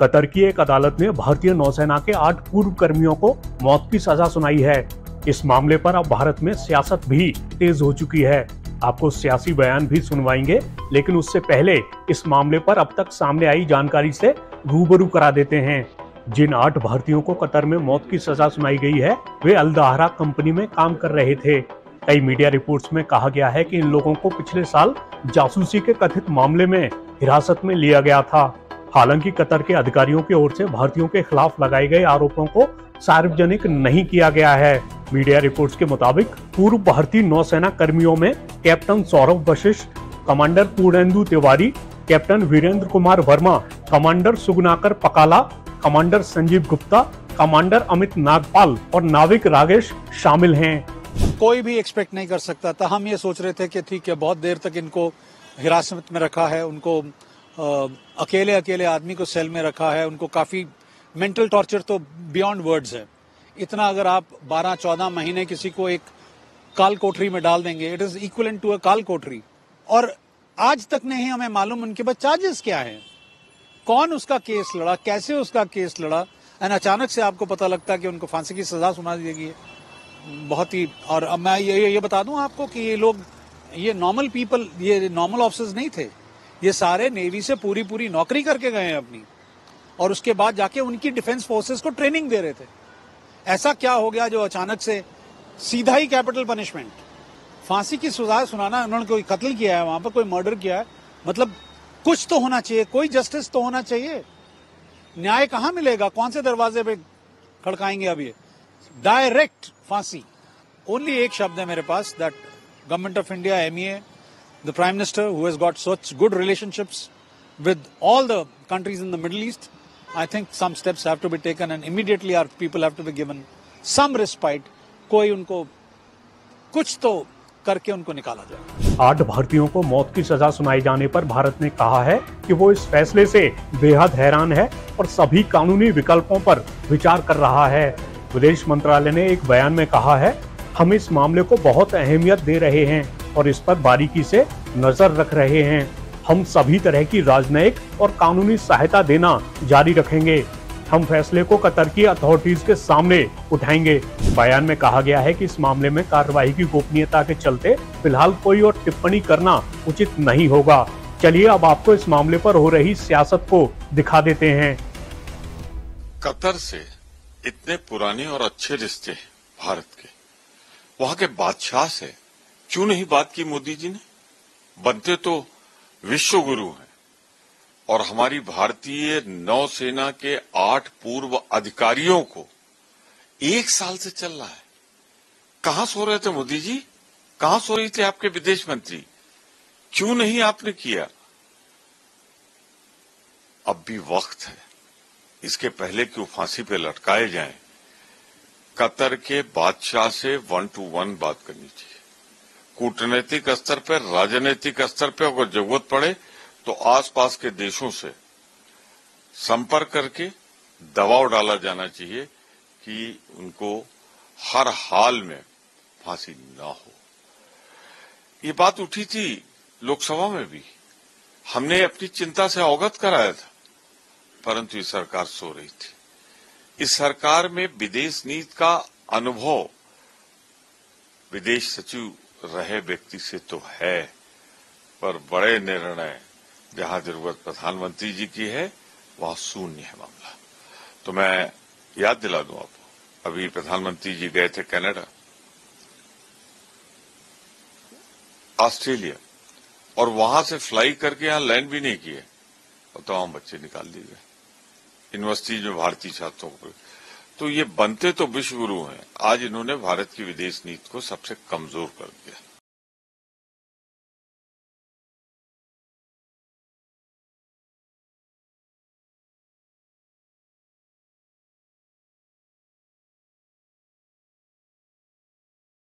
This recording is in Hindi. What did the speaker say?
कतर की एक अदालत ने भारतीय नौसेना के 8 पूर्व कर्मियों को मौत की सजा सुनाई है। इस मामले पर अब भारत में सियासत भी तेज हो चुकी है। आपको सियासी बयान भी सुनवाएंगे, लेकिन उससे पहले इस मामले पर अब तक सामने आई जानकारी से रूबरू करा देते हैं। जिन 8 भारतीयों को कतर में मौत की सजा सुनाई गई है, वे अल दहरा कंपनी में काम कर रहे थे। कई मीडिया रिपोर्ट्स में कहा गया है कि इन लोगों को पिछले साल जासूसी के कथित मामले में हिरासत में लिया गया था। हालांकि कतर के अधिकारियों की ओर से भारतीयों के खिलाफ लगाए गए आरोपों को सार्वजनिक नहीं किया गया है। मीडिया रिपोर्ट्स के मुताबिक पूर्व भारतीय नौसेना कर्मियों में captain Saurabh Vashishtha, commander Purnendu Tiwari, captain Virendra Kumar Verma, commander Suganakar Pakala, commander Sanjeev Gupta, commander Amit Nagpal और नाविक रागेश शामिल हैं। कोई भी एक्सपेक्ट नहीं कर सकता था। हम ये सोच रहे थे कि ठीक है, बहुत देर तक इनको हिरासत में रखा है, उनको अकेले अकेले आदमी को सेल में रखा है, उनको काफी मेंटल टॉर्चर तो बियॉन्ड वर्ड्स है। इतना अगर आप 12-14 महीने किसी को एक काल कोठरी में डाल देंगे, it is equivalent to a काल कोठरी। और आज तक नहीं हमें मालूम उनके पास चार्जेस क्या है, कौन उसका केस लड़ा, कैसे उसका केस लड़ा, एंड अचानक से आपको पता लगता है कि उनको फांसी की सजा सुना दी गई है। बहुत ही, और अब मैं ये बता दूं आपको कि ये लोग, ये नॉर्मल पीपल, ये नॉर्मल ऑफिसर्स नहीं थे। ये सारे नेवी से पूरी नौकरी करके गए हैं अपनी, और उसके बाद जाके उनकी डिफेंस फोर्सेस को ट्रेनिंग दे रहे थे। ऐसा क्या हो गया जो अचानक से सीधा ही कैपिटल पनिशमेंट, फांसी की सजा सुनाना? उन्होंने कोई कत्ल किया है, वहां पर कोई मर्डर किया है, मतलब कुछ तो होना चाहिए, कोई जस्टिस तो होना चाहिए। न्याय कहां मिलेगा? कौन से दरवाजे पे खड़काएंगे? अब ये डायरेक्ट फांसी। ओनली एक शब्द है मेरे पास, that government of India, MEA, the Prime Minister, who has got such good relationships with all the countries in the Middle East, I think some steps have to be taken and immediately our people have to be given some respite. कोई उनको कुछ तो करके उनको निकाला जाए। 8 भारतीयों को मौत की सजा सुनाए जाने पर भारत ने कहा है कि वो इस फैसले से बेहद हैरान है और सभी कानूनी विकल्पों पर विचार कर रहा है। विदेश मंत्रालय ने एक बयान में कहा है, हम इस मामले को बहुत अहमियत दे रहे हैं और इस पर बारीकी से नजर रख रहे हैं। हम सभी तरह की राजनयिक और कानूनी सहायता देना जारी रखेंगे। हम फैसले को कतर की अथॉरिटीज के सामने उठाएंगे। बयान में कहा गया है कि इस मामले में कार्यवाही की गोपनीयता के चलते फिलहाल कोई और टिप्पणी करना उचित नहीं होगा। चलिए अब आपको इस मामले पर हो रही सियासत को दिखा देते हैं। कतर से इतने पुराने और अच्छे रिश्ते हैं भारत के, वहां के बादशाह से क्यों नहीं बात की मोदी जी ने? बनते तो विश्व गुरु हैं, और हमारी भारतीय नौसेना के 8 पूर्व अधिकारियों को 1 साल से चल रहा है। कहां सो रहे थे मोदी जी? कहां सो रही थी आपके विदेश मंत्री? क्यों नहीं आपने किया? अब भी वक्त है, इसके पहले कि वो फांसी पे लटकाए जाएं, कतर के बादशाह से 1 to 1 बात करनी चाहिए। कूटनीतिक स्तर पर, राजनीतिक स्तर पर अगर जरूरत पड़े तो आसपास के देशों से संपर्क करके दबाव डाला जाना चाहिए कि उनको हर हाल में फांसी न हो। ये बात उठी थी लोकसभा में भी, हमने अपनी चिंता से अवगत कराया था, परंतु ये सरकार सो रही थी। इस सरकार में विदेश नीति का अनुभव विदेश सचिव रहे व्यक्ति से तो है, पर बड़े निर्णय जहां जरूरत प्रधानमंत्री जी की है वहां शून्य है मामला। तो मैं याद दिला दूं आपको, अभी प्रधानमंत्री जी गए थे कनाडा, ऑस्ट्रेलिया, और वहां से फ्लाई करके यहां लैंड भी नहीं किए और तमाम बच्चे निकाल दिए गए यूनिवर्सिटी में भारतीय छात्रों को। तो ये बनते तो विश्व गुरु हैं, आज इन्होंने भारत की विदेश नीति को सबसे कमजोर कर दिया।